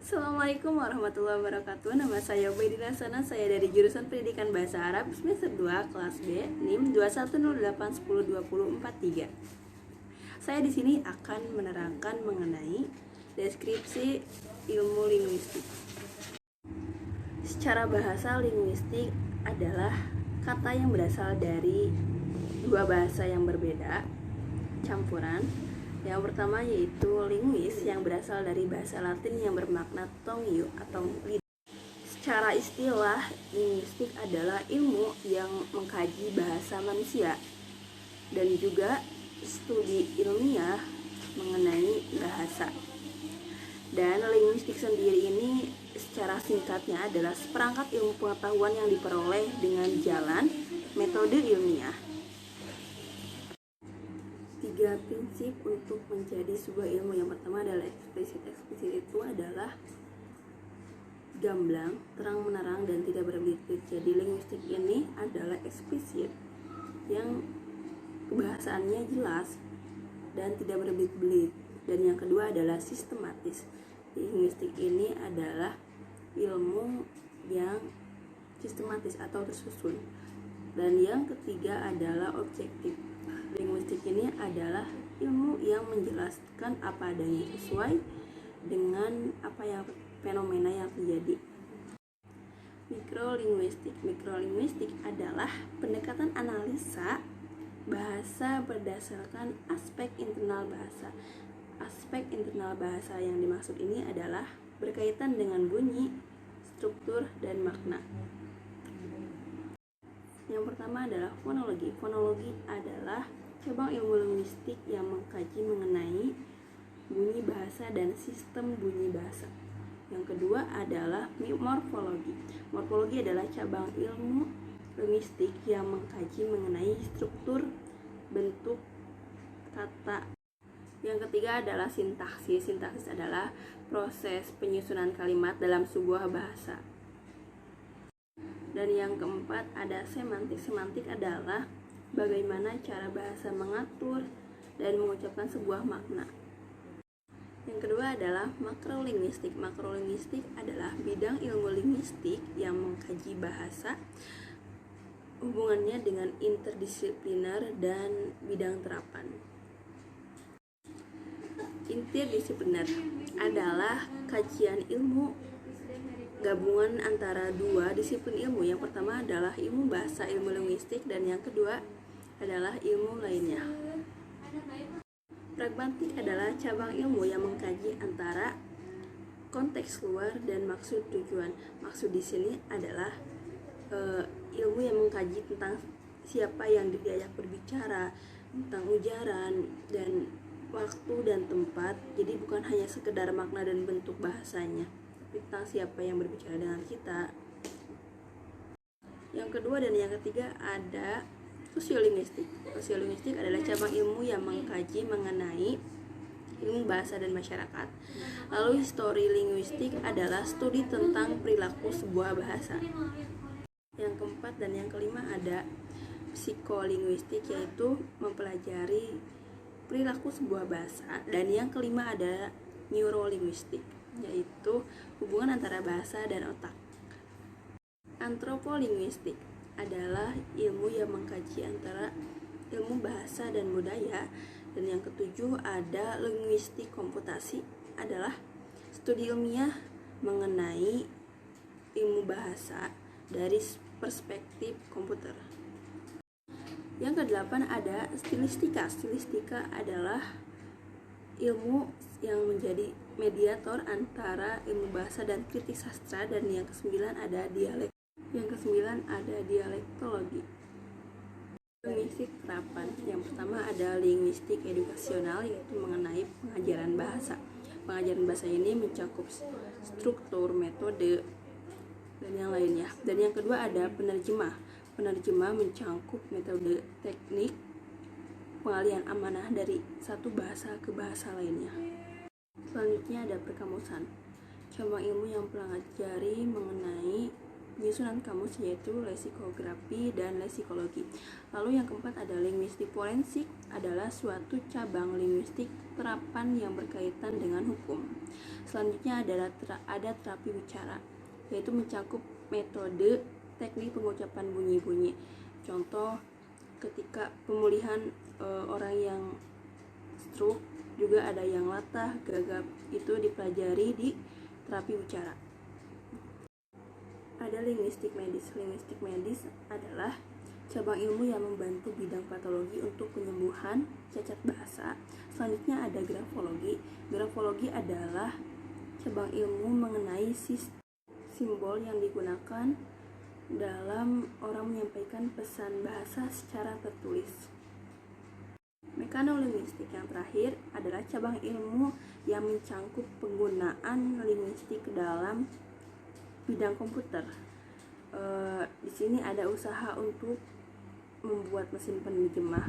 Assalamualaikum warahmatullahi wabarakatuh. Nama saya Ubaidillah Sana. Saya dari jurusan Pendidikan Bahasa Arab semester 2 kelas B, NIM 2108102043. Saya di sini akan menerangkan mengenai deskripsi ilmu linguistik. Secara bahasa, linguistik adalah kata yang berasal dari dua bahasa yang berbeda, campuran. Yang pertama yaitu linguis, yang berasal dari bahasa Latin yang bermakna tongyu atau lidah. Secara istilah, linguistik adalah ilmu yang mengkaji bahasa manusia dan juga studi ilmiah mengenai bahasa. Dan linguistik sendiri ini secara singkatnya adalah seperangkat ilmu pengetahuan yang diperoleh dengan jalan metode ilmiah. 3 prinsip untuk menjadi sebuah ilmu. Yang pertama adalah eksplisit. Eksplisit itu adalah gamblang, terang menerang, dan tidak berbelit-belit. Jadi linguistik ini adalah eksplisit yang kebahasaannya jelas dan tidak berbelit-belit. Dan yang kedua adalah sistematis. Linguistik ini adalah ilmu yang sistematis atau tersusun. Dan yang ketiga adalah objektif. Linguistik ini adalah ilmu yang menjelaskan apa adanya sesuai dengan apa yang fenomena yang terjadi. Mikrolinguistik. Mikrolinguistik adalah pendekatan analisa bahasa berdasarkan aspek internal bahasa. Aspek internal bahasa yang dimaksud ini adalah berkaitan dengan bunyi, struktur, dan makna. Yang pertama adalah fonologi. Fonologi adalah cabang ilmu linguistik yang mengkaji mengenai bunyi bahasa dan sistem bunyi bahasa. Yang kedua adalah morfologi. Morfologi adalah cabang ilmu linguistik yang mengkaji mengenai struktur bentuk kata. Yang ketiga adalah sintaksis. Sintaksis adalah proses penyusunan kalimat dalam sebuah bahasa. Dan yang keempat ada semantik. Semantik adalah bagaimana cara bahasa mengatur dan mengucapkan sebuah makna. Yang kedua adalah makrolinguistik. Makrolinguistik adalah bidang ilmu linguistik yang mengkaji bahasa, hubungannya dengan interdisipliner dan bidang terapan. Interdisipliner adalah kajian ilmu gabungan antara dua disiplin ilmu. Yang pertama adalah ilmu bahasa, ilmu linguistik, dan yang kedua adalah ilmu lainnya. Pragmatik adalah cabang ilmu yang mengkaji antara konteks luar dan maksud tujuan. Maksud di sini adalah ilmu yang mengkaji tentang siapa yang diajak berbicara, tentang ujaran dan waktu dan tempat. Jadi bukan hanya sekedar makna dan bentuk bahasanya, tentang siapa yang berbicara dengan kita. Yang kedua dan yang ketiga ada sosiolinguistik. Sosiolinguistik adalah cabang ilmu yang mengkaji mengenai ilmu bahasa dan masyarakat. Lalu histori linguistik adalah studi tentang perilaku sebuah bahasa. Yang keempat dan yang kelima ada psikolinguistik, yaitu mempelajari perilaku sebuah bahasa. Dan yang kelima ada neurolinguistik, yaitu hubungan antara bahasa dan otak. Antropolinguistik adalah ilmu yang mengkaji antara ilmu bahasa dan budaya. Dan yang ketujuh ada linguistik komputasi, adalah studi ilmiah mengenai ilmu bahasa dari perspektif komputer. Yang kedelapan ada stilistika. Stilistika adalah ilmu yang menjadi mediator antara ilmu bahasa dan kritik sastra. Dan yang kesembilan ada dialek. Yang kesembilan ada dialektologi. Linguistik terapan. Yang pertama ada linguistik edukasional, yaitu mengenai pengajaran bahasa. Pengajaran bahasa ini mencakup struktur, metode, dan yang lainnya. Dan yang kedua ada penerjemah. Penerjemah mencakup metode, teknik, pengalihan amanah dari satu bahasa ke bahasa lainnya. Selanjutnya ada perkamusan, cabang ilmu yang mempelajari mengenai penyusunan kamus, yaitu leksikografi dan leksikologi. Lalu yang keempat ada linguistik forensik, adalah suatu cabang linguistik terapan yang berkaitan dengan hukum. Selanjutnya ada terapi bicara, yaitu mencakup metode teknik pengucapan bunyi-bunyi. Contoh ketika pemulihan orang yang stroke, juga ada yang latah, gagap, itu dipelajari di terapi bicara. Ada linguistik medis. Linguistik medis adalah cabang ilmu yang membantu bidang patologi untuk penyembuhan cacat bahasa. Selanjutnya ada grafologi. Grafologi adalah cabang ilmu mengenai simbol yang digunakan dalam orang menyampaikan pesan bahasa secara tertulis. Mekanolinguistik yang terakhir adalah cabang ilmu yang mencangkup penggunaan linguistik dalam bidang komputer. Di sini ada usaha untuk membuat mesin penerjemah,